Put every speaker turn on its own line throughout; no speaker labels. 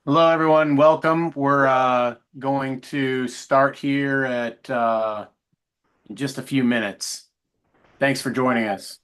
Hello, everyone. Welcome. We're going to start here at in just a few minutes. Thanks for joining us.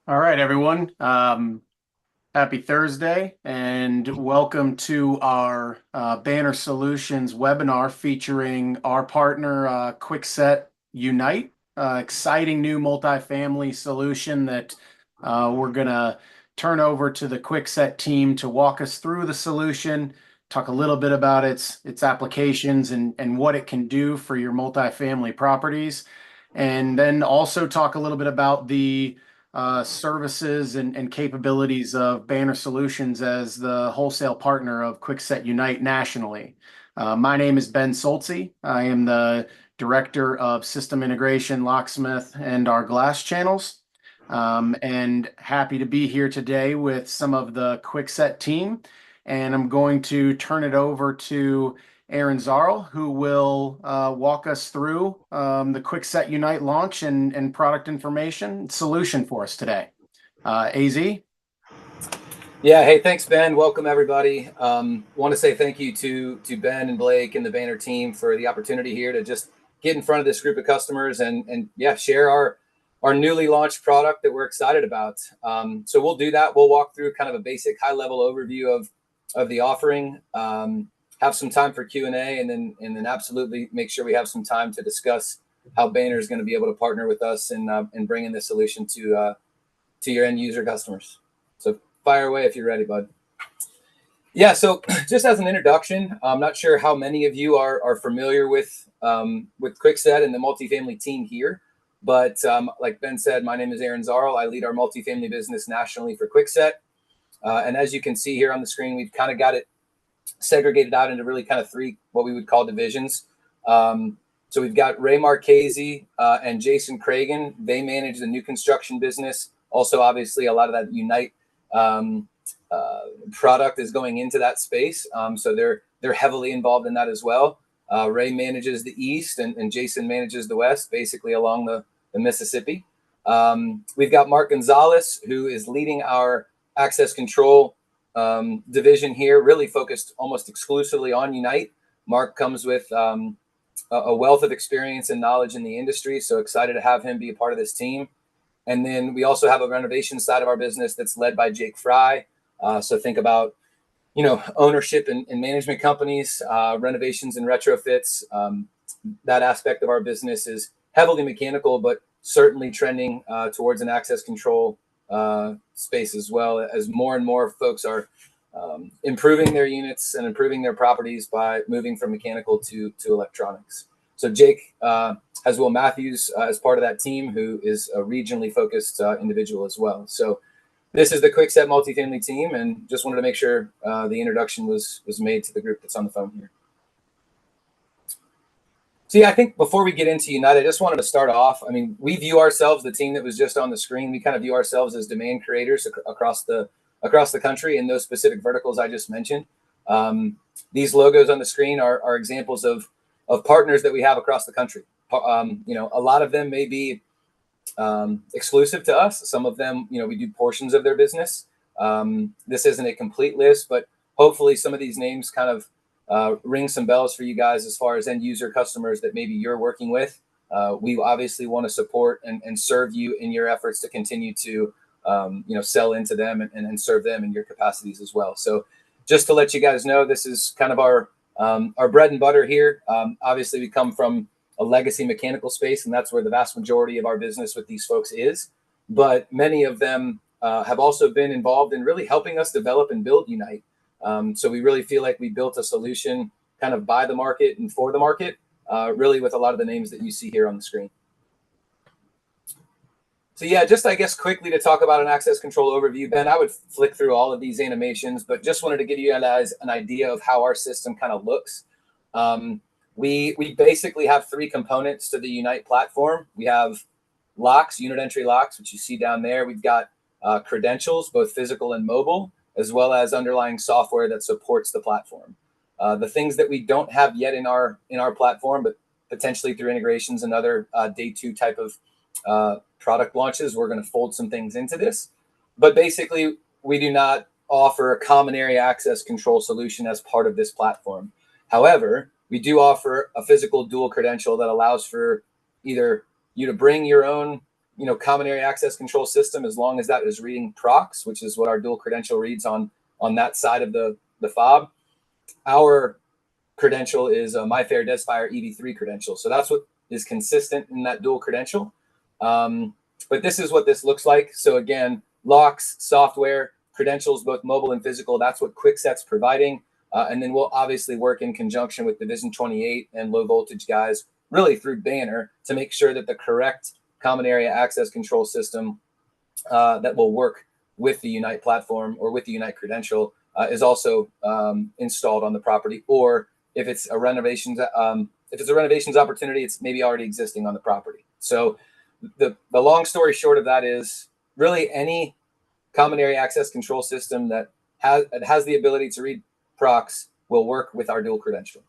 All right, everyone. Happy Thursday, and welcome to our Banner Solutions webinar featuring our partner, Kwikset UNITE. Exciting new multifamily solution that we're going to turn over to the Kwikset team to walk us through the solution, talk a little bit about its applications and what it can do for your multifamily properties, and then also talk a little bit about the services and capabilities of Banner Solutions as the wholesale partner of Kwikset UNITE nationally. My name is Ben Soltze. I am the Director of System Integration, Locksmith, and our glass channels. And happy to be here today with some of the Kwikset team. And I'm going to turn it over to Aaron Zarl, who will walk us through the Kwikset UNITE launch and product information solution for us today. AZ?
Yeah, hey, thanks, Ben. Welcome, everybody. Want to say thank you to Ben and Blake and the Banner team for the opportunity here to just get in front of this group of customers and share our newly launched product that we're excited about. So we'll do that. We'll walk through kind of a basic high-level overview of the offering, have some time for Q&A, and then absolutely make sure we have some time to discuss how Banner is going to be able to partner with us in bringing this solution to your end user customers. So fire away if you're ready, bud. Yeah, so just as an introduction, I'm not sure how many of you are familiar with Kwikset and the multifamily team here, but like Ben said, my name is Aaron Zarl. I lead our multifamily business nationally for Kwikset. And as you can see here on the screen, we've kind of got it segregated out into really kind of three, what we would call divisions. So we've got Ray Marchese and Jason Cragen. They manage the new construction business. Also, obviously, a lot of that Unite product is going into that space. So they're heavily involved in that as well. Ray manages the East and Jason manages the West, basically along the Mississippi. We've got Mark Gonzalez, who is leading our access control division here, really focused almost exclusively on Unite. Mark comes with a wealth of experience and knowledge in the industry, so excited to have him be a part of this team. And then we also have a renovation side of our business that's led by Jake Fry. So think about, ownership and management companies, renovations and retrofits. That aspect of our business is heavily mechanical, but certainly trending towards an access control space as well, as more and more folks are improving their units and improving their properties by moving from mechanical to electronics. So Jake has Will Matthews as part of that team, who is a regionally focused individual as well. So this is the Kwikset multifamily team, and just wanted to make sure the introduction was made to the group that's on the phone here. So yeah, I think before we get into Unite, I just wanted to start off. I mean, we view ourselves, the team that was just on the screen, we kind of view ourselves as demand creators across the country in those specific verticals I just mentioned. These logos on the screen are examples of partners that we have across the country. You know, a lot of them may be exclusive to us. Some of them, you know, we do portions of their business. This isn't a complete list, but hopefully some of these names kind of ring some bells for you guys as far as end user customers that maybe you're working with. We obviously want to support and serve you in your efforts to continue to, you know, sell into them and serve them in your capacities as well. So just to let you guys know, this is kind of our bread and butter here. Obviously, we come from a legacy mechanical space, and that's where the vast majority of our business with these folks is. But many of them have also been involved in really helping us develop and build Unite. So we really feel like we built a solution kind of by the market and for the market, really with a lot of the names that you see here on the screen. So yeah, just I guess quickly to talk about an access control overview, Ben, I would flick through all of these animations, but just wanted to give you guys an idea of how our system kind of looks. We basically have three components to the Unite platform. We have locks, unit entry locks, which you see down there. We've got credentials, both physical and mobile, as well as underlying software that supports the platform. The things that we don't have yet in our platform, but potentially through integrations and other day two type of product launches, we're going to fold some things into this. But basically, we do not offer a common area access control solution as part of this platform. However, we do offer a physical dual credential that allows for either you to bring your own, you know, common area access control system, as long as that is reading procs, which is what our dual credential reads on that side of the fob. Our credential is a MyFair Desfire EV3 credential. So that's what is consistent in that dual credential. But this is what this looks like. So again, locks, software, credentials, both mobile and physical. That's what Kwikset's providing. And then we'll obviously work in conjunction with Division 28 and low voltage guys, really through Banner, to make sure that the correct common area access control system that will work with the Unite platform or with the Unite credential is also installed on the property. Or if it's a renovations opportunity, it's maybe already existing on the property. So the long story short of that is really any common area access control system that has the ability to read procs will work with our dual credential.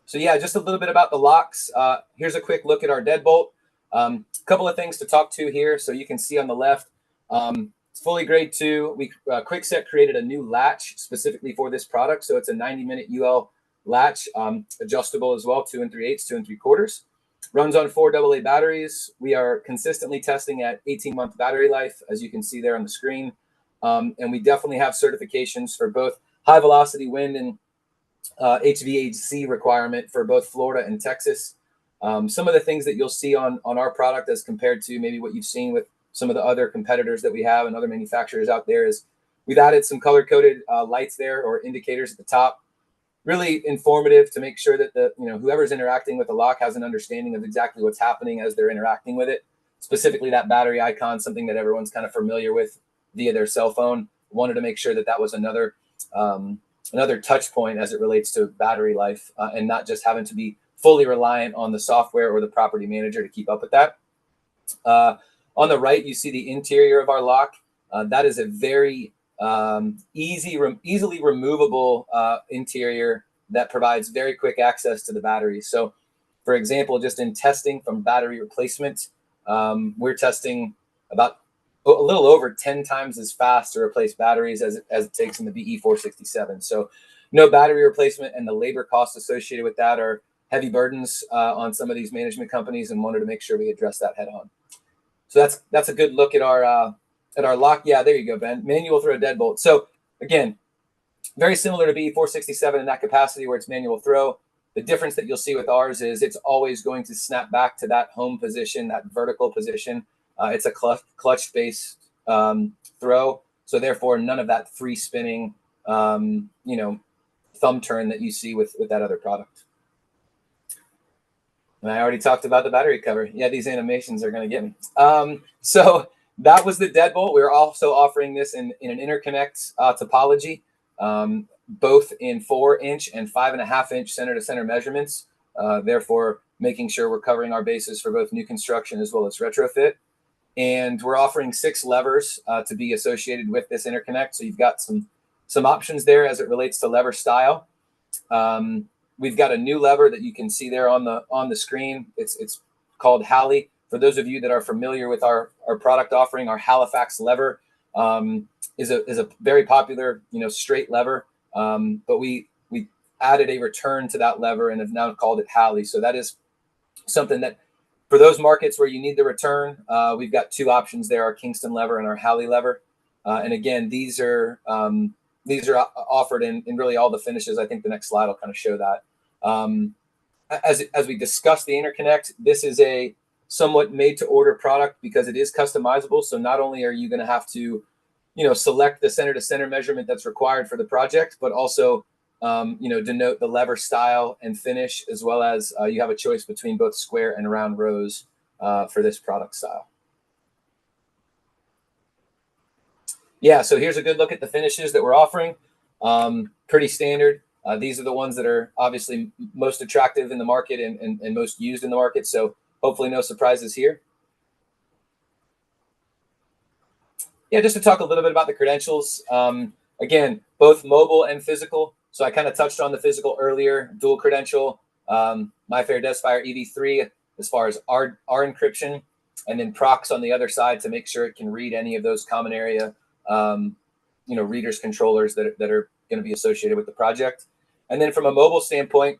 So yeah, just a little bit about the locks. Here's a quick look at our deadbolt. A couple of things to talk to here. So you can see on the left, it's fully grade 2. Kwikset created a new latch specifically for this product. So it's a 90-minute UL latch, adjustable as well, 2 3/8, 2 3/4. Runs on 4 AA batteries. We are consistently testing at 18-month battery life, as you can see there on the screen. And we definitely have certifications for both high velocity wind and HVAC requirement for both Florida and Texas. Some of the things that you'll see on our product as compared to maybe what you've seen with some of the other competitors that we have and other manufacturers out there is we've added some color-coded lights there, or indicators at the top. Really informative to make sure that whoever's interacting with the lock has an understanding of exactly what's happening as they're interacting with it. Specifically, that battery icon, something that everyone's kind of familiar with via their cell phone. Wanted to make sure that that was another touch point as it relates to battery life, and not just having to be fully reliant on the software or the property manager to keep up with that. On the right, you see the interior of our lock. That is a very easily removable interior that provides very quick access to the battery. So, for example, just in testing from battery replacement, we're testing about a little over 10 times as fast to replace batteries as it takes in the BE467. So no battery replacement, and the labor costs associated with that are heavy burdens on some of these management companies, and wanted to make sure we address that head on. So that's a good look at our lock. Yeah, there you go, Ben. Manual throw deadbolt. So again, very similar to BE467 in that capacity where it's manual throw. The difference that you'll see with ours is it's always going to snap back to that home position, that vertical position. It's a clutch-based throw, so therefore none of that free spinning, thumb turn that you see with that other product. And I already talked about the battery cover. Yeah, these animations are going to get me. So that was the deadbolt. We're also offering this in an interconnect topology, both in 4-inch and 5.5-inch center-to-center measurements. Therefore, making sure we're covering our bases for both new construction as well as retrofit. And we're offering 6 levers to be associated with this interconnect. So you've got some options there as it relates to lever style. We've got a new lever that you can see there on the screen. It's called Halley. For those of you that are familiar with our product offering, our Halifax lever is a very popular, straight lever. But we added a return to that lever and have now called it Halley. So that is something that for those markets where you need the return, we've got 2 options there: our Kingston lever and our Halley lever. And again, these are offered in really all the finishes. I think the next slide will kind of show that. As we discussed the interconnect, this is a somewhat made-to-order product because it is customizable. So not only are you going to have to, select the center-to-center measurement that's required for the project, but also, denote the lever style and finish, as well as you have a choice between both square and round rows for this product style. Yeah, so here's a good look at the finishes that we're offering. Pretty standard. These are the ones that are obviously most attractive in the market and most used in the market. So hopefully no surprises here. Yeah, just to talk a little bit about the credentials. Again, both mobile and physical. So I kind of touched on the physical earlier, dual credential, MyFair Desfire EV3 as far as our encryption, and then procs on the other side to make sure it can read any of those common area readers, controllers that are going to be associated with the project. And then from a mobile standpoint,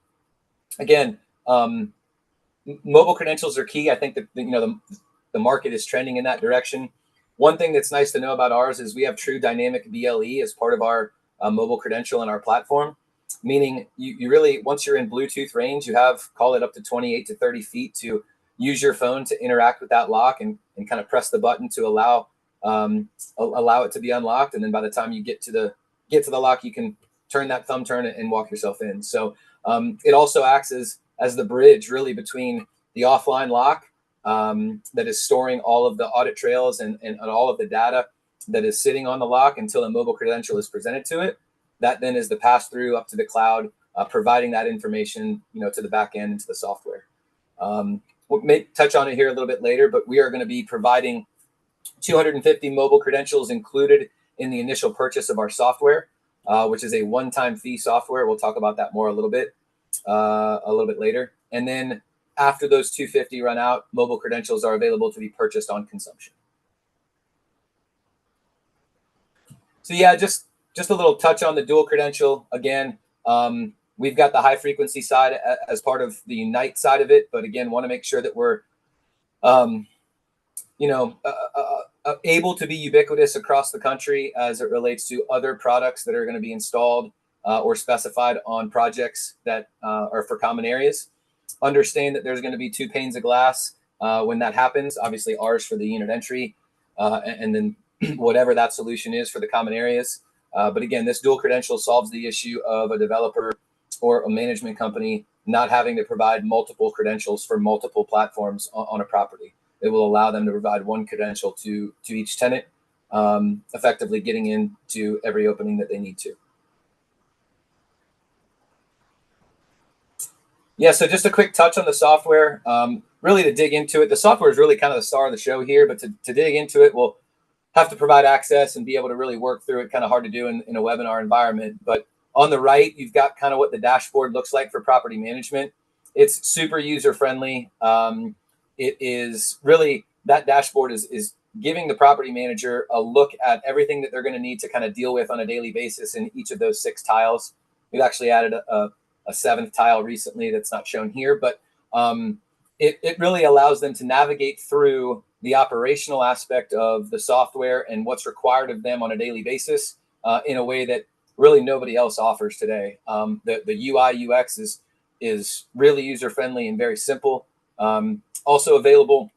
again, mobile credentials are key. I think that the market is trending in that direction. One thing that's nice to know about ours is we have true dynamic BLE as part of our mobile credential in our platform, meaning you really, once you're in Bluetooth range, you have, call it up to 28 to 30 feet to use your phone to interact with that lock and kind of press the button to allow it to be unlocked. And then by the time you get to the lock, you can turn that thumb turn and walk yourself in. So it also acts as the bridge really between the offline lock that is storing all of the audit trails and all of the data that is sitting on the lock until a mobile credential is presented to it. That then is the pass through up to the cloud, providing that information, to the back end, into the software. We'll touch on it here a little bit later, but we are going to be providing 250 mobile credentials included in the initial purchase of our software, which is a one-time fee software. We'll talk about that more a little bit later. And then after those 250 run out, mobile credentials are available to be purchased on consumption. So yeah, just a little touch on the dual credential. Again, we've got the high frequency side as part of the Unite side of it, but again, want to make sure that we're able to be ubiquitous across the country as it relates to other products that are going to be installed or specified on projects that are for common areas. Understand that there's going to be 2 panes of glass when that happens. Obviously, ours for the unit entry, and then whatever that solution is for the common areas. But again, this dual credential solves the issue of a developer or a management company not having to provide multiple credentials for multiple platforms on a property. It will allow them to provide one credential to each tenant, effectively getting into every opening that they need to. Yeah, so just a quick touch on the software. Really to dig into it, the software is really kind of the star of the show here, but to dig into it, we'll have to provide access and be able to really work through it. Kind of hard to do in a webinar environment. But on the right, you've got kind of what the dashboard looks like for property management. It's super user-friendly. It is really, that dashboard is giving the property manager a look at everything that they're going to need to kind of deal with on a daily basis in each of those 6 tiles. We've actually added a 7th tile recently that's not shown here, but it really allows them to navigate through the operational aspect of the software and what's required of them on a daily basis in a way that really nobody else offers today. The UI UX is really user-friendly and very simple. Also available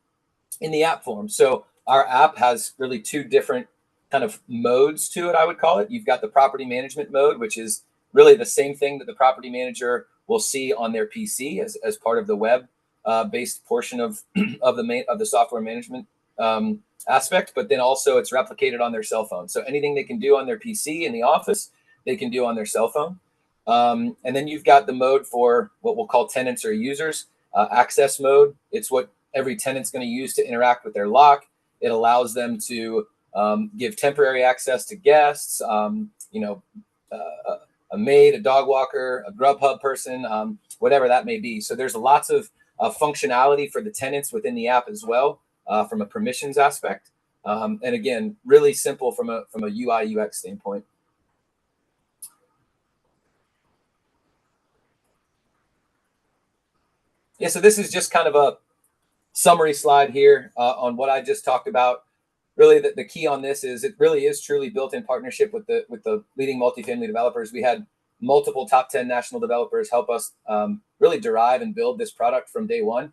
in the app form. So our app has really 2 different kind of modes to it, I would call it. You've got the property management mode, which is really the same thing that the property manager will see on their PC as part of the web based portion of of the software management aspect, but then also it's replicated on their cell phone. So anything they can do on their PC in the office, they can do on their cell phone. And then you've got the mode for what we'll call tenants or users. Access mode, it's what every tenant's going to use to interact with their lock. It allows them to give temporary access to guests, a maid, a dog walker, a Grubhub person, whatever that may be. So there's lots of functionality for the tenants within the app as well, from a permissions aspect. And again, really simple from a UI UX standpoint. Yeah, so this is just kind of a summary slide here on what I just talked about. Really, the key on this is it really is truly built in partnership with the leading multifamily developers. We had multiple top 10 national developers help us really derive and build this product from day one.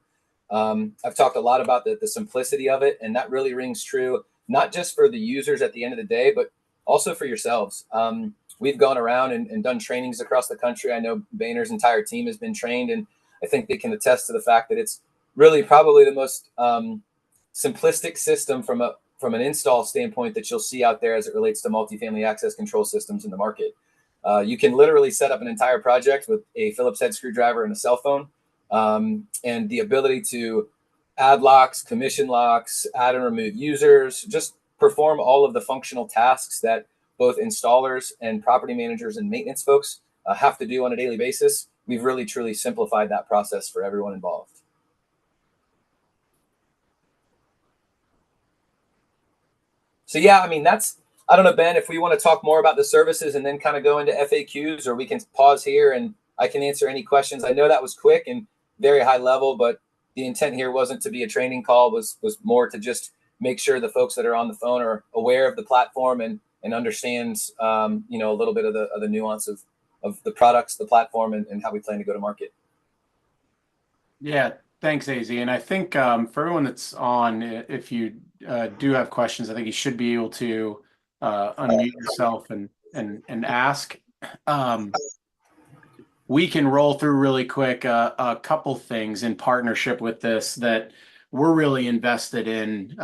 I've talked a lot about the simplicity of it, and that really rings true, not just for the users at the end of the day, but also for yourselves. We've gone around and done trainings across the country. I know Boehner's entire team has been trained, and I think they can attest to the fact that it's really probably the most simplistic system from an install standpoint that you'll see out there as it relates to multifamily access control systems in the market. You can literally set up an entire project with a Phillips head screwdriver and a cell phone, and the ability to add locks, commission locks, add and remove users, just perform all of the functional tasks that both installers and property managers and maintenance folks have to do on a daily basis. We've really truly simplified that process for everyone involved. So yeah, I mean, I don't know, Ben, if we want to talk more about the services and then kind of go into FAQs, or we can pause here and I can answer any questions. I know that was quick and very high level, but the intent here wasn't to be a training call, was more to just make sure the folks that are on the phone are aware of the platform and understands, a little bit of the nuance of the products, the platform, and how we plan to go to market.
Yeah, thanks, AZ. And I think for everyone that's on, if you do have questions, I think you should be able to unmute yourself and ask. We can roll through really quick a couple things in partnership with this that we're really invested in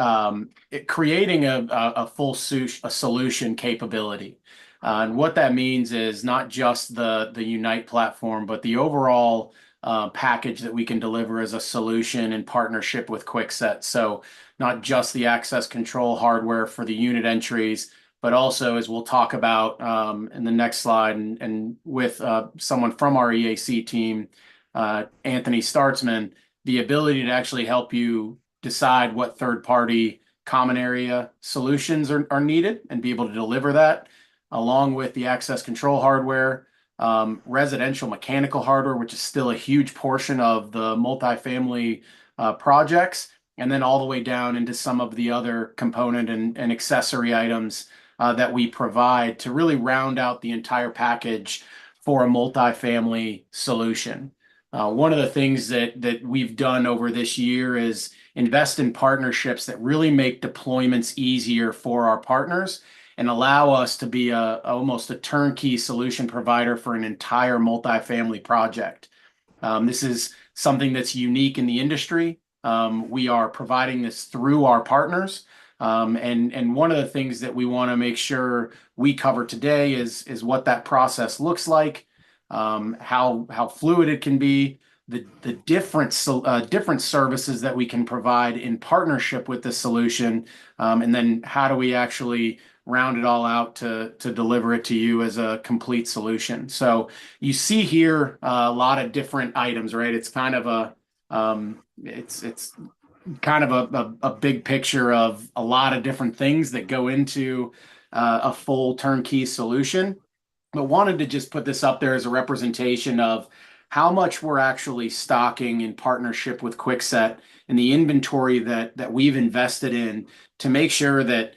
creating a full solution capability. And what that means is not just the Unite platform, but the overall package that we can deliver as a solution in partnership with Kwikset. So not just the access control hardware for the unit entries, but also, as we'll talk about in the next slide, and with someone from our EAC team, Anthony Startzman, the ability to actually help you decide what third-party common area solutions are needed and be able to deliver that, along with the access control hardware, residential mechanical hardware, which is still a huge portion of the multifamily projects, and then all the way down into some of the other component and accessory items that we provide to really round out the entire package for a multifamily solution. One of the things that we've done over this year is invest in partnerships that really make deployments easier for our partners and allow us to be almost a turnkey solution provider for an entire multifamily project. This is something that's unique in the industry. We are providing this through our partners. And one of the things that we want to make sure we cover today is what that process looks like, how fluid it can be, the different services that we can provide in partnership with the solution, and then how do we actually round it all out to deliver it to you as a complete solution. So you see here a lot of different items, right? It's kind of it's kind of a big picture of a lot of different things that go into a full turnkey solution, but wanted to just put this up there as a representation of how much we're actually stocking in partnership with Kwikset and the inventory that we've invested in to make sure that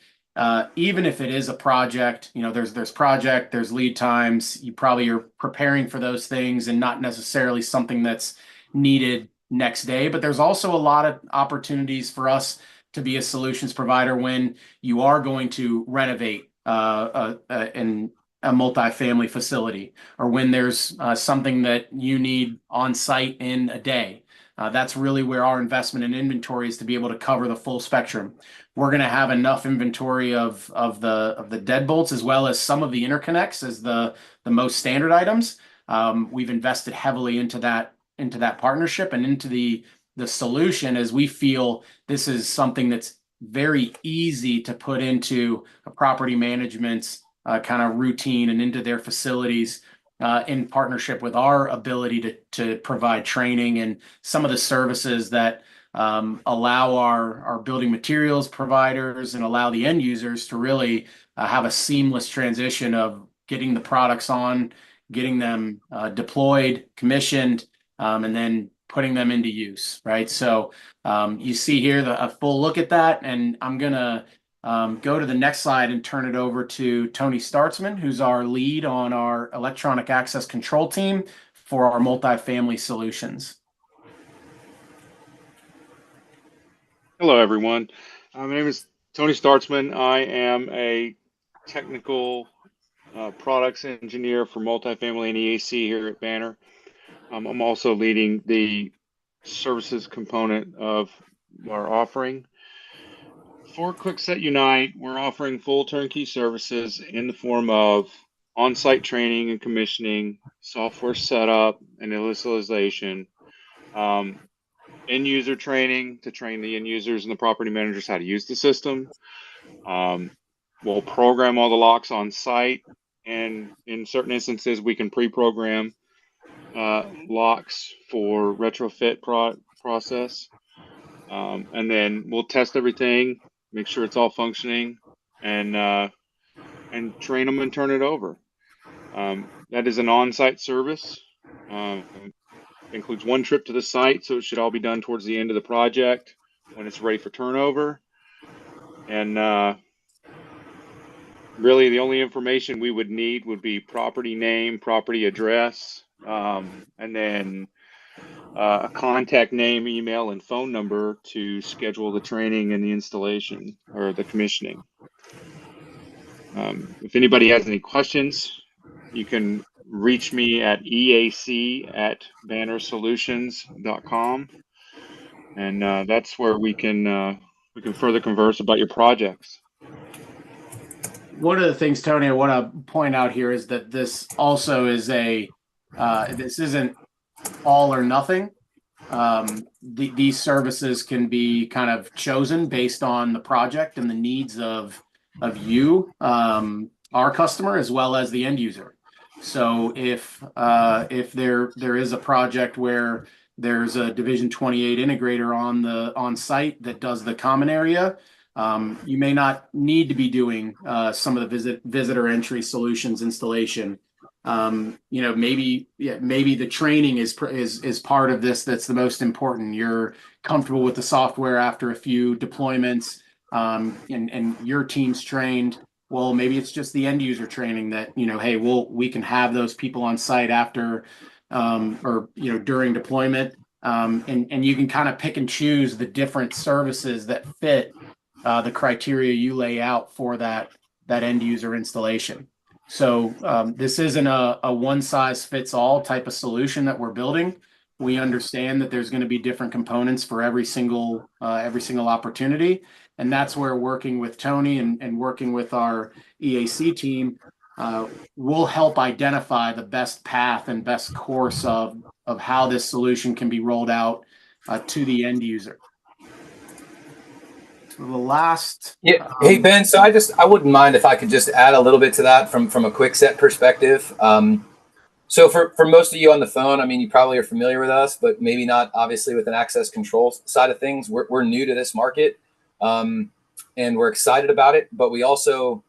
even if it is a project, there's lead times, you probably are preparing for those things and not necessarily something that's needed next day, but there's also a lot of opportunities for us to be a solutions provider when you are going to renovate an a multifamily facility, or when there's something that you need on site in a day. That's really where our investment in inventory is, to be able to cover the full spectrum. We're going to have enough inventory of the deadbolts, as well as some of the interconnects as the most standard items. We've invested heavily into that partnership and into the solution, as we feel this is something that's very easy to put into a property management's kind of routine and into their facilities, in partnership with our ability to provide training and some of the services that allow our building materials providers and allow the end users to really have a seamless transition of getting the products on, getting them deployed, commissioned, and then putting them into use, right? So you see here a full look at that, and I'm gonna go to the next slide and turn it over to Tony Startzman, who's our lead on our electronic access control team for our multifamily solutions.
Hello, everyone. My name is Tony Startzman. I am a technical products engineer for multifamily and EAC here at Banner. I'm also leading the services component of our offering. For Kwikset UNITE, we're offering full turnkey services in the form of on-site training and commissioning, software setup and installation, end user training to train the end users and the property managers how to use the system. We'll program all the locks on site, and in certain instances, we can pre-program locks for retrofit process. And then we'll test everything, make sure it's all functioning, and train them and turn it over. That is an on-site service. Includes one trip to the site, so it should all be done towards the end of the project when it's ready for turnover. And really, the only information we would need would be property name, property address, and then a contact name, email, and phone number to schedule the training and the installation or the commissioning. If anybody has any questions, you can reach me at eac@bannersolutions.com, and that's where we can further converse about your projects.
One of the things, Tony, I want to point out here is that this also is this isn't all or nothing. These services can be kind of chosen based on the project and the needs of you, our customer, as well as the end user. So if there is a project where there's a Division 28 integrator on site that does the common area, you may not need to be doing some of the visitor entry solutions installation. Maybe the training is part of this. That's the most important. You're comfortable with the software after a few deployments, and your team's trained. Well, maybe it's just the end user training that, hey, we can have those people on site after, or during deployment, and you can kind of pick and choose the different services that fit the criteria you lay out for that end user installation. So this isn't a one size fits all type of solution that we're building. We understand that there's going to be different components for every single opportunity, and that's where working with Tony and working with our EAC team will help identify the best path and best course of how this solution can be rolled out to the end user. So the last,
hey Ben, so I wouldn't mind if I could just add a little bit to that from a Kwikset perspective. So for most of you on the phone, I mean, you probably are familiar with us, but maybe not obviously with an access control side of things. We're new to this market, and we're excited about it. But we also,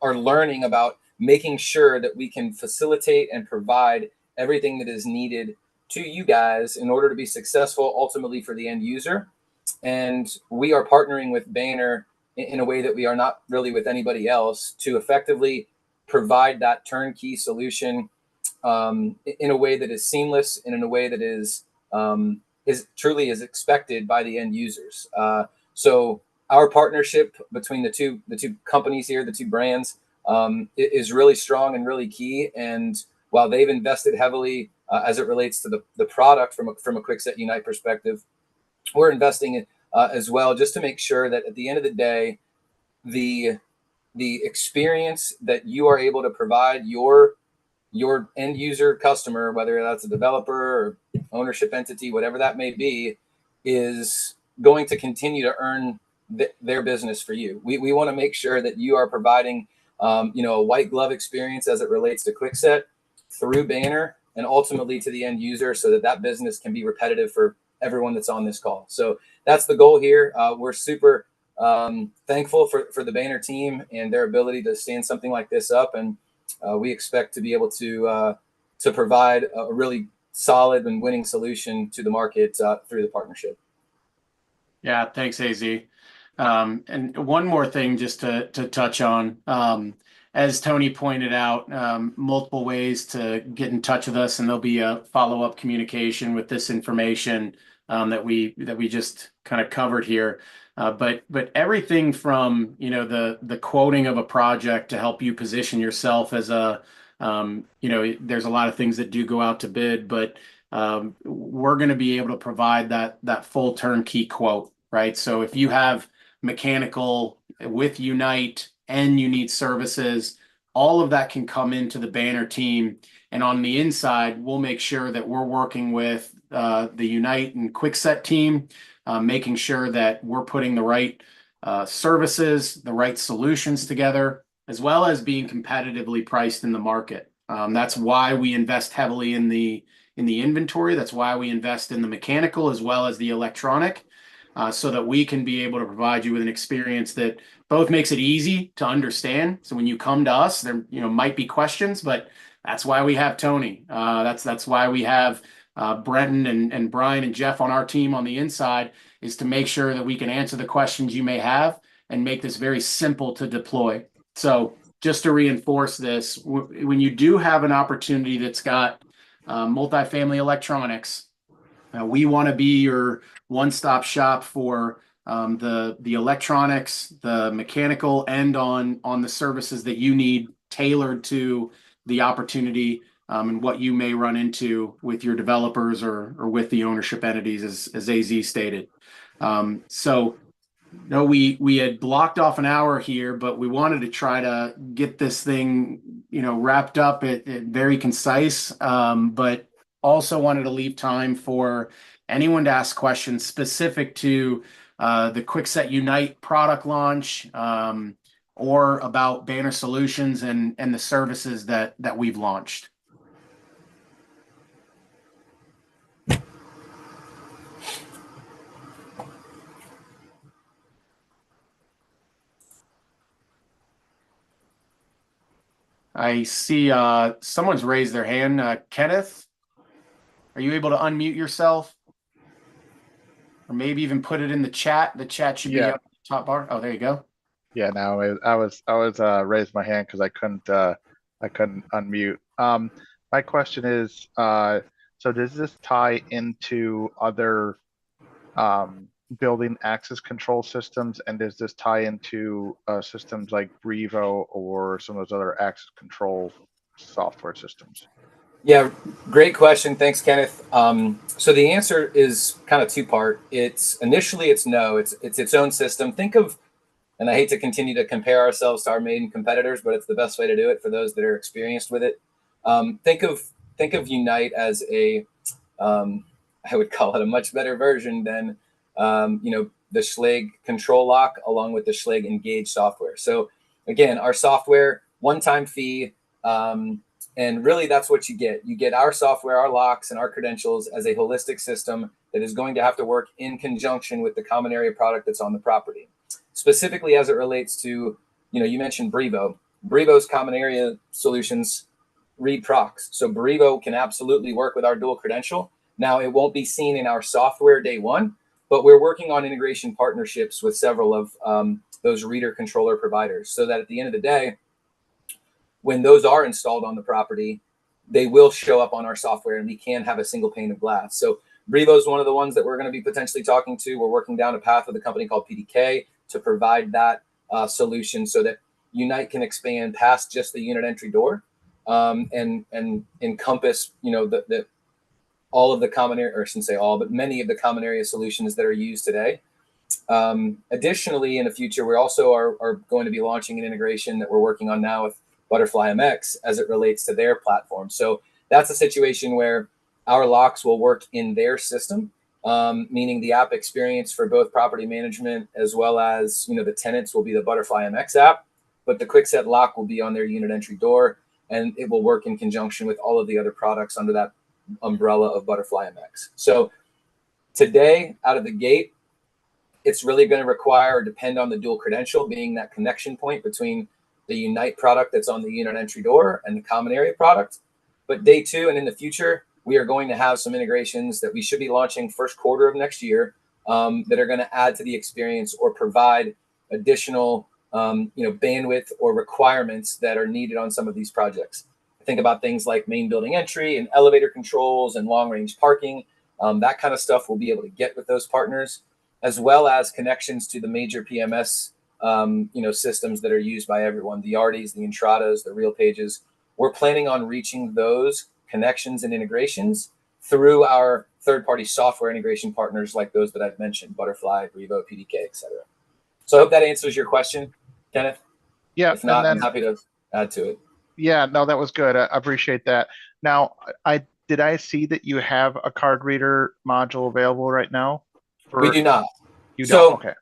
are learning about making sure that we can facilitate and provide everything that is needed to you guys in order to be successful ultimately for the end user. And we are partnering with Banner in a way that we are not really with anybody else to effectively provide that turnkey solution in a way that is seamless and in a way that is truly is expected by the end users. So our partnership between the two companies here, the two brands, is really strong and really key. And while they've invested heavily as it relates to the product from a Kwikset UNITE perspective, we're investing as well, just to make sure that at the end of the day, the experience that you are able to provide your end user customer, whether that's a developer or ownership entity, whatever that may be, is going to continue to earn their business for you. We want to make sure that you are providing a white glove experience as it relates to Kwikset through Banner and ultimately to the end user, so that business can be repetitive for everyone that's on this call. So that's the goal here. We're super thankful for the Banner team and their ability to stand something like this up, and we expect to be able to provide a really solid and winning solution to the market through the partnership.
Yeah, thanks, AZ. And one more thing just to touch on. As Tony pointed out, multiple ways to get in touch with us, and there'll be a follow-up communication with this information that we just kind of covered here. But everything from the quoting of a project to help you position yourself as a there's a lot of things that do go out to bid, but we're going to be able to provide that full turnkey quote, right? So if you have mechanical with Unite and you need services, all of that can come into the Banner team. And on the inside, we'll make sure that we're working with the Unite and Kwikset team, making sure that we're putting the right services, the right solutions together, as well as being competitively priced in the market. That's why we invest heavily in the inventory. That's why we invest in the mechanical as well as the electronic, so that we can be able to provide you with an experience that both makes it easy to understand. So when you come to us, there might be questions, but that's why we have Tony. That's why we have Brenton and Brian and Jeff on our team on the inside, is to make sure that we can answer the questions you may have and make this very simple to deploy. So just to reinforce this, when you do have an opportunity that's got multifamily electronics, we want to be your one-stop shop for the electronics, the mechanical, and on the services that you need tailored to the opportunity and what you may run into with your developers or with the ownership entities, as AZ stated. So no, we had blocked off an hour here, but we wanted to try to get this thing wrapped up at very concise, but also wanted to leave time for anyone to ask questions specific to the Kwikset UNITE product launch, or about Banner Solutions and the services that we've launched. I see someone's raised their hand. Kenneth, are you able to unmute yourself? Or maybe even put it in the chat. The chat should be up the top bar. Oh, there you go.
Yeah, no, I was raised my hand because I couldn't unmute. My question is, so does this tie into other building access control systems, and does this tie into systems like Brevo or some of those other access control software systems?
Yeah, great question. Thanks, Kenneth. So the answer is kind of two-part. Initially it's no. It's its own system. Think of, and I hate to continue to compare ourselves to our main competitors, but it's the best way to do it for those that are experienced with it. Think of Unite as I would call it a much better version than the Schlage control lock along with the Schlage Engage software. So again, our software, one-time fee, and really that's what you get. You get our software, our locks, and our credentials as a holistic system that is going to have to work in conjunction with the common area product that's on the property. Specifically as it relates to, you mentioned Brevo. Brevo's common area solutions read procs. So Brevo can absolutely work with our dual credential. Now, it won't be seen in our software day one, but we're working on integration partnerships with several of those reader controller providers, so that at the end of the day, when those are installed on the property, they will show up on our software and we can have a single pane of glass. So Brevo is one of the ones that we're going to be potentially talking to. We're working down a path with a company called PDK to provide that solution, so that Unite can expand past just the unit entry door, and encompass, the all of the common area, or I shouldn't say all, but many of the common area solutions that are used today. Additionally, in the future, we also are going to be launching an integration that we're working on now with Butterfly MX as it relates to their platform. So that's a situation where our locks will work in their system, meaning the app experience for both property management as well as, the tenants will be the Butterfly MX app, but the Kwikset lock will be on their unit entry door, and it will work in conjunction with all of the other products under that umbrella of Butterfly MX. So today, out of the gate, it's really going to require or depend on the dual credential being that connection point between the Unite product that's on the unit entry door and the common area product. But day two and in the future, we are going to have some integrations that we should be launching first quarter of next year, that are going to add to the experience or provide additional bandwidth or requirements that are needed on some of these projects. Think about things like main building entry and elevator controls and long range parking. That kind of stuff we'll be able to get with those partners, as well as connections to the major PMS systems that are used by everyone, the Yardies, the Intradas, the Real Pages. We're planning on reaching those connections and integrations through our third-party software integration partners like those that I've mentioned, Butterfly, Brevo, PDK, etc. So I hope that answers your question, Kenneth.
Yeah.
If not, I'm happy to add to it.
Yeah, no, that was good. I appreciate that. Now, did I see that you have a card reader module available right now?
We do not.
You don't? Okay.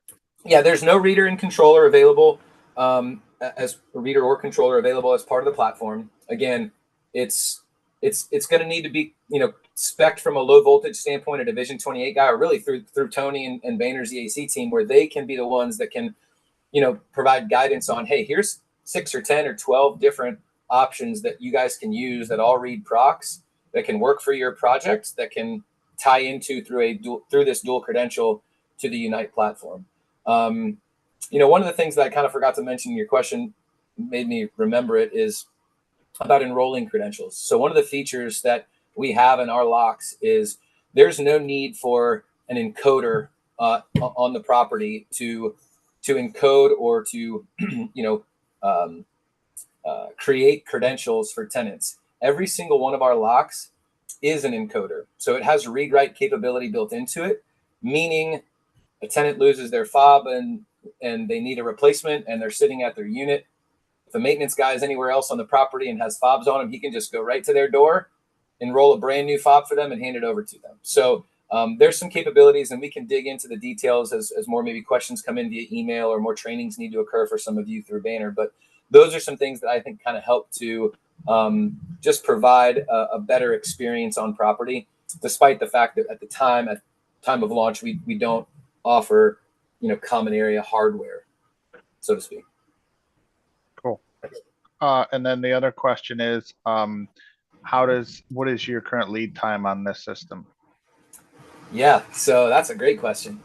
Yeah, there's no reader and controller available, as a reader or controller available as part of the platform. Again, it's going to need to be, spec'd from a low voltage standpoint, a Division 28 guy, or really through Tony and Boehner's EAC team, where they can be the ones that can, provide guidance on, hey, here's 6 or 10 or 12 different options that you guys can use that all read procs that can work for your project, that can tie into through this dual credential to the Unite platform. One of the things that I kind of forgot to mention in your question, made me remember it, is about enrolling credentials. So one of the features that we have in our locks is there's no need for an encoder on the property to encode or to create credentials for tenants. Every single one of our locks is an encoder. So it has read-write capability built into it, meaning a tenant loses their fob and they need a replacement and they're sitting at their unit. If a maintenance guy is anywhere else on the property and has fobs on him, he can just go right to their door, enroll a brand new fob for them, and hand it over to them. So there's some capabilities, and we can dig into the details as more maybe questions come in via email or more trainings need to occur for some of you through Banner. But those are some things that I think kind of help to just provide a better experience on property, despite the fact that at time of launch, we don't offer, common area hardware, so to speak.
Cool. And then the other question is, what is your current lead time on this system?
Yeah, so that's a great question.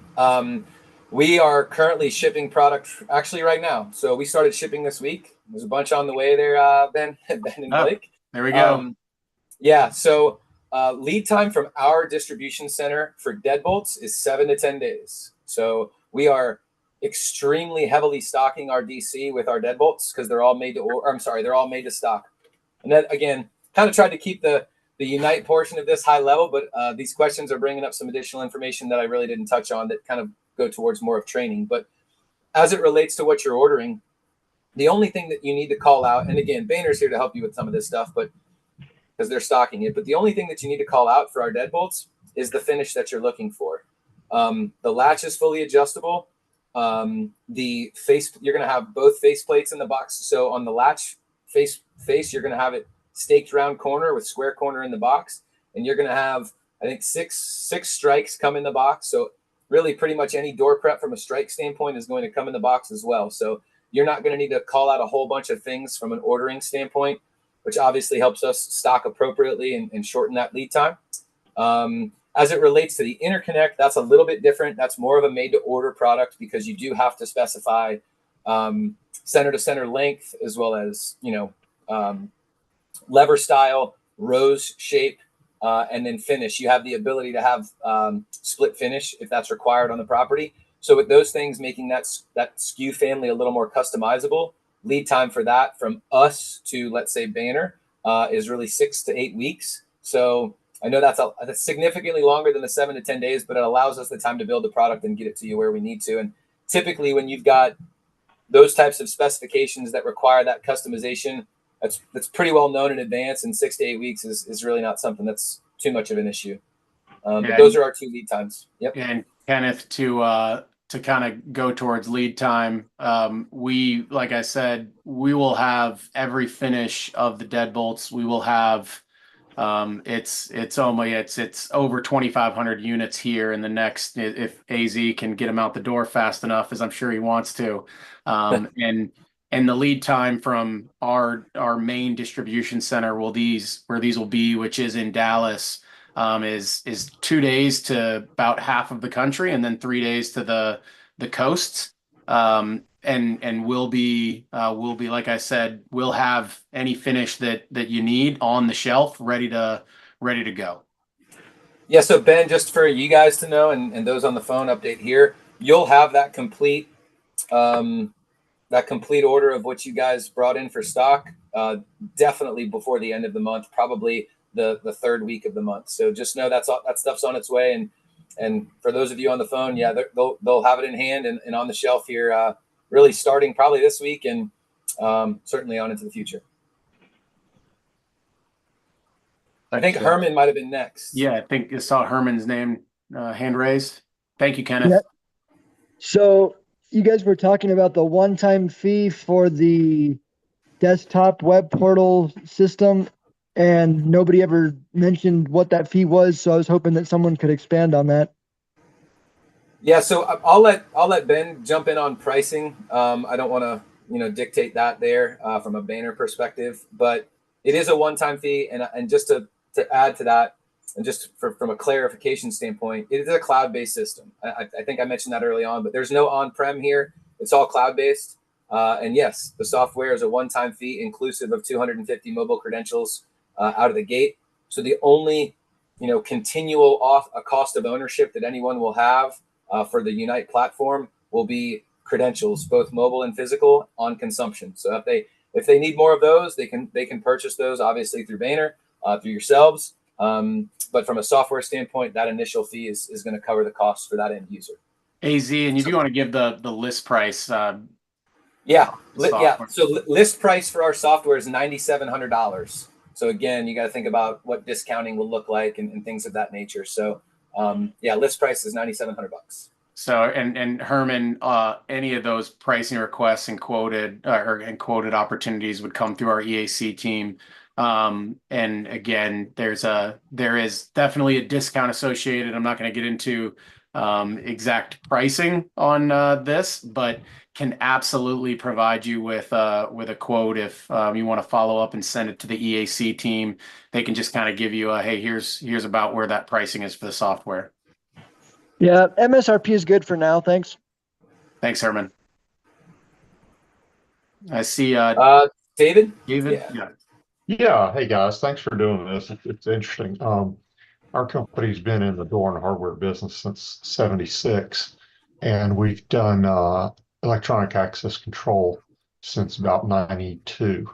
We are currently shipping product actually right now. So we started shipping this week. There's a bunch on the way there, Ben and Blake.
There we go.
Yeah, so lead time from our distribution center for deadbolts is 7 to 10 days. So we are extremely heavily stocking our DC with our deadbolts because they're all made to stock. And then again, kind of tried to keep the Unite portion of this high level, but these questions are bringing up some additional information that I really didn't touch on that kind of go towards more of training. But as it relates to what you're ordering, the only thing that you need to call out, and again, Boehner's here to help you with some of this stuff, but because they're stocking it, but the only thing that you need to call out for our deadbolts is the finish that you're looking for. The latch is fully adjustable. The face, you're going to have both face plates in the box. So on the latch face, you're going to have it staked round corner with square corner in the box. And you're going to have, I think, six strikes come in the box. So really pretty much any door prep from a strike standpoint is going to come in the box as well. So you're not going to need to call out a whole bunch of things from an ordering standpoint, which obviously helps us stock appropriately and shorten that lead time. As it relates to the interconnect, that's a little bit different. That's more of a made-to-order product because you do have to specify center-to-center length as well as, lever style, rose shape, and then finish. You have the ability to have split finish if that's required on the property. So with those things, making that SKU family a little more customizable, lead time for that from us to, let's say, Banner is really 6 to 8 weeks. So I know that's significantly longer than the 7 to 10 days, but it allows us the time to build the product and get it to you where we need to. And typically when you've got those types of specifications that require that customization, that's pretty well known in advance, and 6 to 8 weeks is really not something that's too much of an issue. But those are our 2 lead times. Yep.
And Kenneth, to kind of go towards lead time, we, like I said, we will have every finish of the deadbolts. We will have it's over 2,500 units here in the next, if AZ can get them out the door fast enough, as I'm sure he wants to. And the lead time from our main distribution center where these will be, which is in Dallas, is 2 days to about half of the country, and then 3 days to the coasts. And we'll be like I said, we'll have any finish that you need on the shelf, ready to go.
Yeah. So Ben, just for you guys to know, and those on the phone, update here, you'll have that complete order of what you guys brought in for stock definitely before the end of the month, probably the 3rd week of the month. So just know that stuff's on its way. And for those of you on the phone, yeah, they'll have it in hand and on the shelf here, really starting probably this week and certainly on into the future. I think Herman might have been next.
Yeah, I think I saw Herman's name hand raised. Thank you, Kenneth.
Yeah. So you guys were talking about the one-time fee for the desktop web portal system, and nobody ever mentioned what that fee was. So I was hoping that someone could expand on that.
Yeah, so I'll let Ben jump in on pricing. I don't want to dictate that there from a Banner perspective, but it is a one-time fee, and just to add to that, and just from a clarification standpoint, it is a cloud-based system. I think I mentioned that early on, but there's no on-prem here. It's all cloud-based, and yes, the software is a one-time fee inclusive of 250 mobile credentials out of the gate. So the only continual cost of ownership that anyone will have for the Unite platform will be credentials, both mobile and physical, on consumption. So if they need more of those, they can purchase those obviously through Banner, through yourselves. But from a software standpoint, that initial fee is going to cover the cost for that end user.
AZ, and you do want to give the list price.
Yeah. So list price for our software is $9,700. So again, you got to think about what discounting will look like and things of that nature. So list price is $9,700.
So and Herman, any of those pricing requests and quoted opportunities would come through our EAC team. And again, there is definitely a discount associated. I'm not going to get into exact pricing on this, but can absolutely provide you with a quote if you want to follow up and send it to the EAC team. They can just kind of give you hey, here's about where that pricing is for the software.
Yeah, MSRP is good for now. Thanks.
Thanks, Herman. I see
David?
David?
Yeah.
Yeah. Hey guys, thanks for doing this. It's interesting. Our company's been in the door and hardware business since '76, and we've done electronic access control since about '92.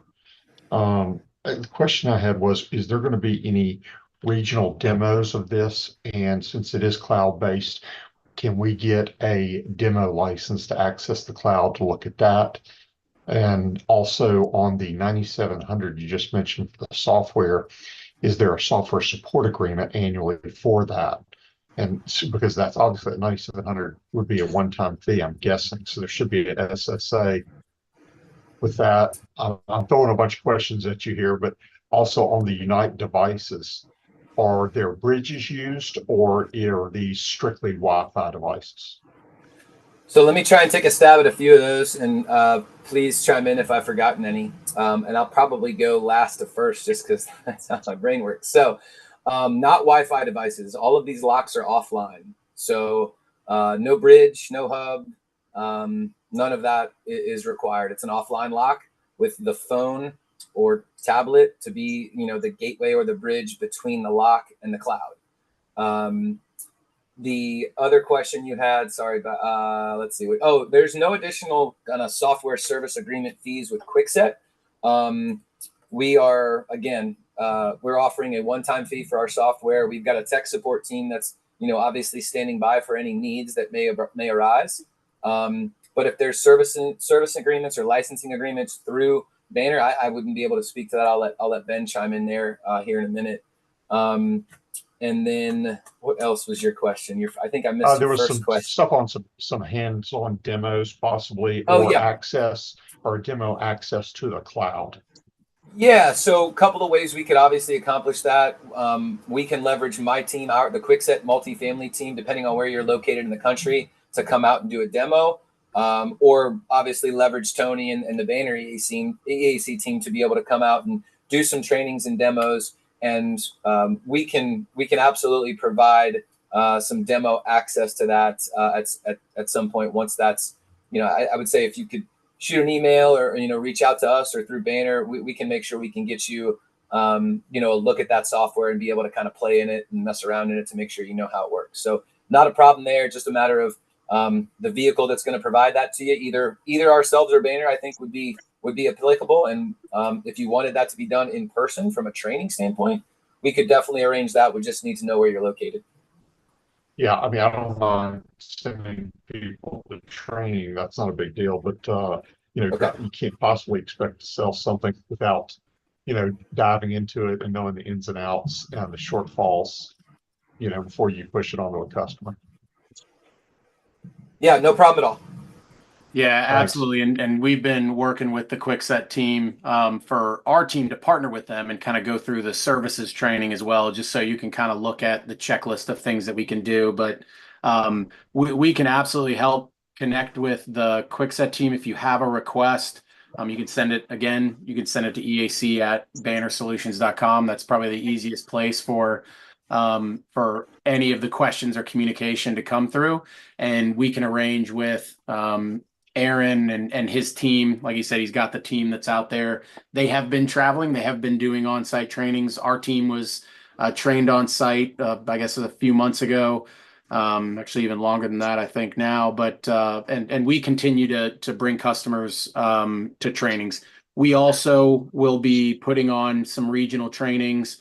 The question I had was, is there going to be any regional demos of this? And since it is cloud-based, can we get a demo license to access the cloud to look at that? And also on the 9700 you just mentioned for the software, is there a software support agreement annually for that? And because that's obviously 9700 would be a one-time fee, I'm guessing. So there should be an SSA with that. I'm throwing a bunch of questions at you here, but also on the Unite devices, are there bridges used, or are these strictly Wi-Fi devices?
So let me try and take a stab at a few of those, and please chime in if I've forgotten any. And I'll probably go last to first just because that's how my brain works. So not Wi-Fi devices. All of these locks are offline. So no bridge, no hub, none of that is required. It's an offline lock with the phone or tablet to be, the gateway or the bridge between the lock and the cloud. the other question you had, sorry, but let's see. Oh, there's no additional software service agreement fees with Kwikset. We are, again, we're offering a one-time fee for our software. We've got a tech support team that's, obviously standing by for any needs that may arise. But if there's service agreements or licensing agreements through Banner, I wouldn't be able to speak to that. I'll let Ben chime in there here in a minute. And then what else was your question? I think I missed
There
your
was
first
some
question.
stuff on some hands-on demos possibly,
Oh,
or
yeah.
access or demo access to the cloud.
Yeah, so a couple of ways we could obviously accomplish that. We can leverage my team, the Kwikset multifamily team, depending on where you're located in the country, to come out and do a demo, or obviously leverage Tony and the Banner EAC team to be able to come out and do some trainings and demos. And we can absolutely provide some demo access to that at some point. Once that's, I would say if you could shoot an email or reach out to us or through Banner, we can make sure we can get you a look at that software and be able to kind of play in it and mess around in it to make sure you know how it works. So not a problem there. Just a matter of the vehicle that's going to provide that to you. Either ourselves or Banner, I think would be applicable. And if you wanted that to be done in person from a training standpoint, we could definitely arrange that. We just need to know where you're located.
Yeah, I mean, I don't mind sending people to training. That's not a big deal, but
Okay.
you can't possibly expect to sell something without, diving into it and knowing the ins and outs and the shortfalls, before you push it onto a customer.
Yeah, no problem at all.
Yeah,
Thanks.
absolutely. And we've been working with the Kwikset team for our team to partner with them and kind of go through the services training as well, just so you can kind of look at the checklist of things that we can do. But we can absolutely help connect with the Kwikset team. If you have a request, you can send it again. You can send it to EAC at bannersolutions.com. That's probably the easiest place for any of the questions or communication to come through. And we can arrange with Aaron and his team. Like he said, he's got the team that's out there. They have been traveling. They have been doing on-site trainings. Our team was trained on site, I guess, a few months ago. Actually, even longer than that, I think now. But and we continue to bring customers to trainings. We also will be putting on some regional trainings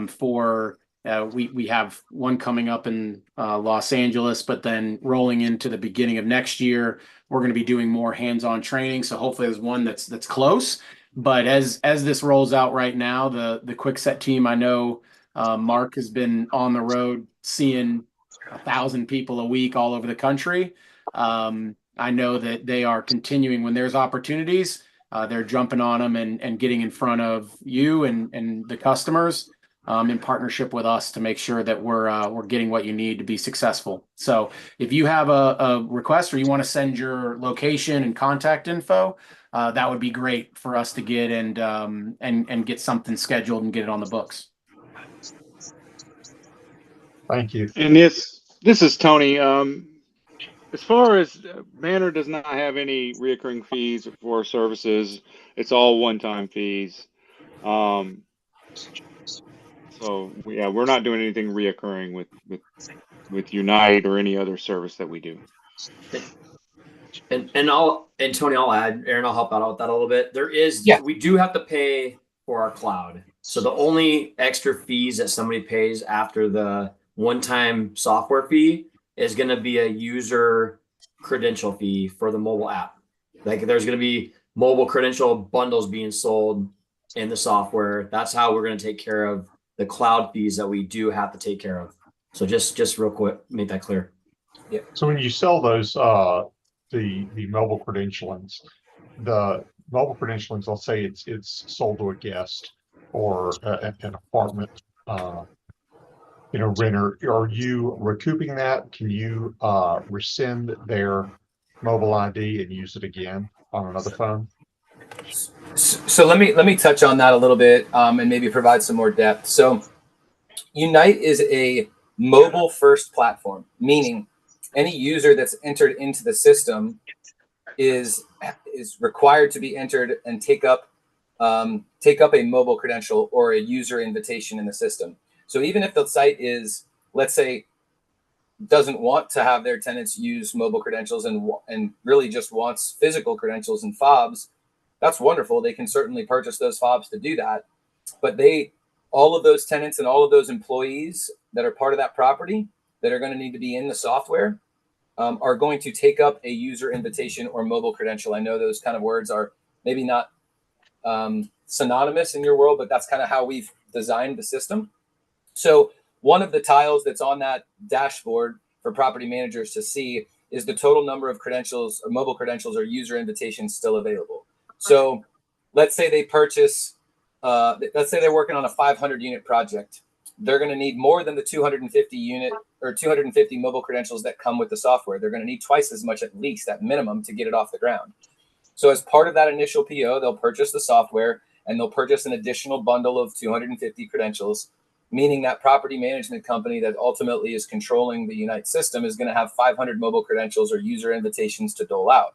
for. We have one coming up in Los Angeles, but then rolling into the beginning of next year, we're going to be doing more hands-on training. So hopefully there's one that's close. But as this rolls out right now, the Kwikset team, I know Mark has been on the road seeing 1,000 people a week all over the country. I know that they are continuing when there's opportunities, they're jumping on them and getting in front of you and the customers. In partnership with us to make sure that we're getting what you need to be successful. So if you have a request or you want to send your location and contact info, that would be great for us to get and get something scheduled and get it on the books.
Thank you.
And this is Tony. As far as Banner does not have any reoccurring fees for services, it's all one-time fees. So we're not doing anything reoccurring with Unite or any other service that we do.
And Tony, I'll add, Aaron, I'll help out with that a little bit. We do have to pay for our cloud. So the only extra fees that somebody pays after the one-time software fee is going to be a user credential fee for the mobile app. Like there's going to be mobile credential bundles being sold in the software. That's how we're going to take care of the cloud fees that we do have to take care of. So just real quick, make that clear.
Yeah.
So when you sell those, the mobile credentialings, let's say it's sold to a guest or an apartment, renter. Are you recouping that? Can you rescind their mobile ID and use it again on another phone?
So let me touch on that a little bit and maybe provide some more depth. So Unite is a mobile first platform, meaning any user that's entered into the system is required to be entered and take up a mobile credential or a user invitation in the system. So even if the site is, let's say, doesn't want to have their tenants use mobile credentials and really just wants physical credentials and fobs, that's wonderful. They can certainly purchase those fobs to do that. But all of those tenants and all of those employees that are part of that property that are going to need to be in the software are going to take up a user invitation or mobile credential. I know those kind of words are maybe not synonymous in your world, but that's kind of how we've designed the system. So one of the tiles that's on that dashboard for property managers to see is the total number of credentials or mobile credentials or user invitations still available. So let's say they purchase, let's say they're working on a 500 unit project. They're going to need more than the 250 unit or 250 mobile credentials that come with the software. They're going to need twice as much, at least at minimum, to get it off the ground. So as part of that initial PO, they'll purchase the software and they'll purchase an additional bundle of 250 credentials, meaning that property management company that ultimately is controlling the Unite system is going to have 500 mobile credentials or user invitations to dole out.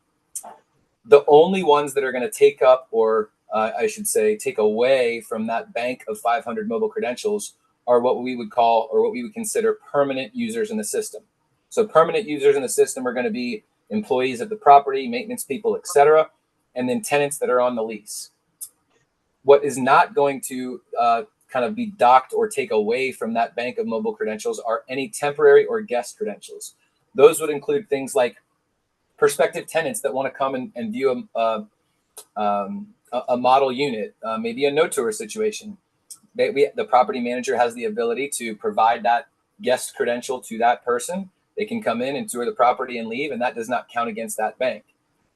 The only ones that are going to take up, or I should say, take away from that bank of 500 mobile credentials are what we would call, or what we would consider, permanent users in the system. So permanent users in the system are going to be employees of the property, maintenance people, etc., and then tenants that are on the lease. What is not going to kind of be docked or take away from that bank of mobile credentials are any temporary or guest credentials. Those would include things like prospective tenants that want to come and view a model unit, maybe a no tour situation. The property manager has the ability to provide that guest credential to that person. They can come in and tour the property and leave, and that does not count against that bank.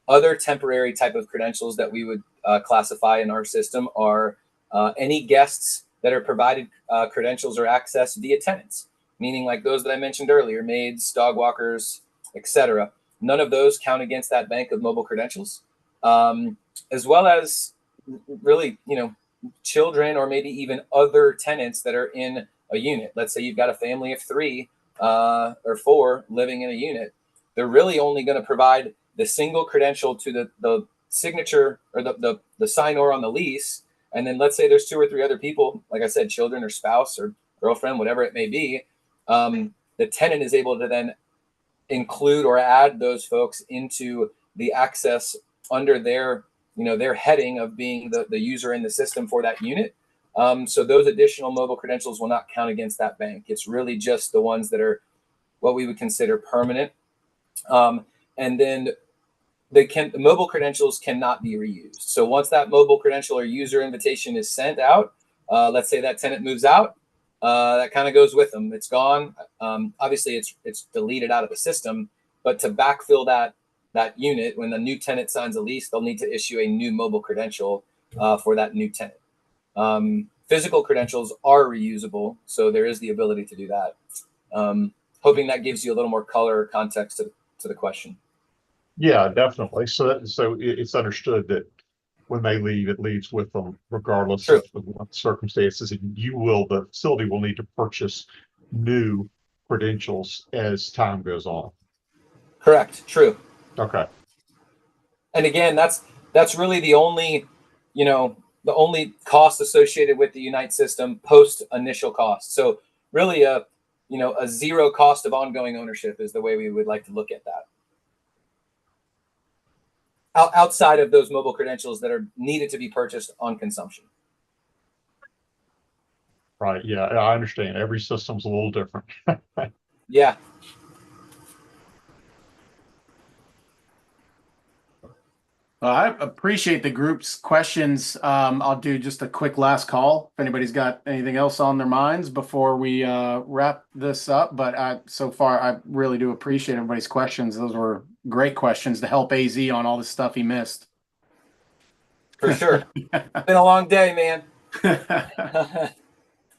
Other temporary type of credentials that we would classify in our system are any guests that are provided credentials or access via tenants, meaning like those that I mentioned earlier, maids, dog walkers, etc. None of those count against that bank of mobile credentials, as well as really, children or maybe even other tenants that are in a unit. Let's say you've got a family of 3 or 4 living in a unit. They're really only going to provide the single credential to the signature or the signor on the lease. And then let's say there's 2 or 3 other people, like I said, children or spouse or girlfriend, whatever it may be. The tenant is able to then include or add those folks into the access under their heading of being the user in the system for that unit. So those additional mobile credentials will not count against that bank. It's really just the ones that are what we would consider permanent. And then the mobile credentials cannot be reused. So once that mobile credential or user invitation is sent out, let's say that tenant moves out, that kind of goes with them. It's gone. Obviously, it's deleted out of the system, but to backfill that unit, when the new tenant signs a lease, they'll need to issue a new mobile credential for that new tenant. Physical credentials are reusable, so there is the ability to do that. Hoping that gives you a little more color or context to the question.
Yeah, definitely. So it's understood that when they leave, it leaves with them, regardless
True.
of what circumstances. And the facility will need to purchase new credentials as time goes on.
Correct. True.
Okay.
And again, that's really the only cost associated with the Unite system post initial cost. So really a zero cost of ongoing ownership is the way we would like to look at that. Outside of those mobile credentials that are needed to be purchased on consumption.
Right. Yeah, I understand. Every system's a little different.
Yeah.
I appreciate the group's questions. I'll do just a quick last call if anybody's got anything else on their minds before we wrap this up. But so far, I really do appreciate everybody's questions. Those were great questions to help AZ on all the stuff he missed.
For sure. It's been a long day, man.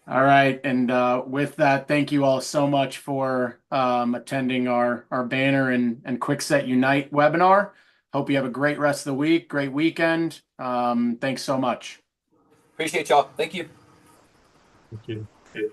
All right. And with that, thank you all so much for attending our Banner and Kwikset Unite webinar. Hope you have a great rest of the week, great weekend. Thanks so much.
Appreciate y'all. Thank you.
Thank you.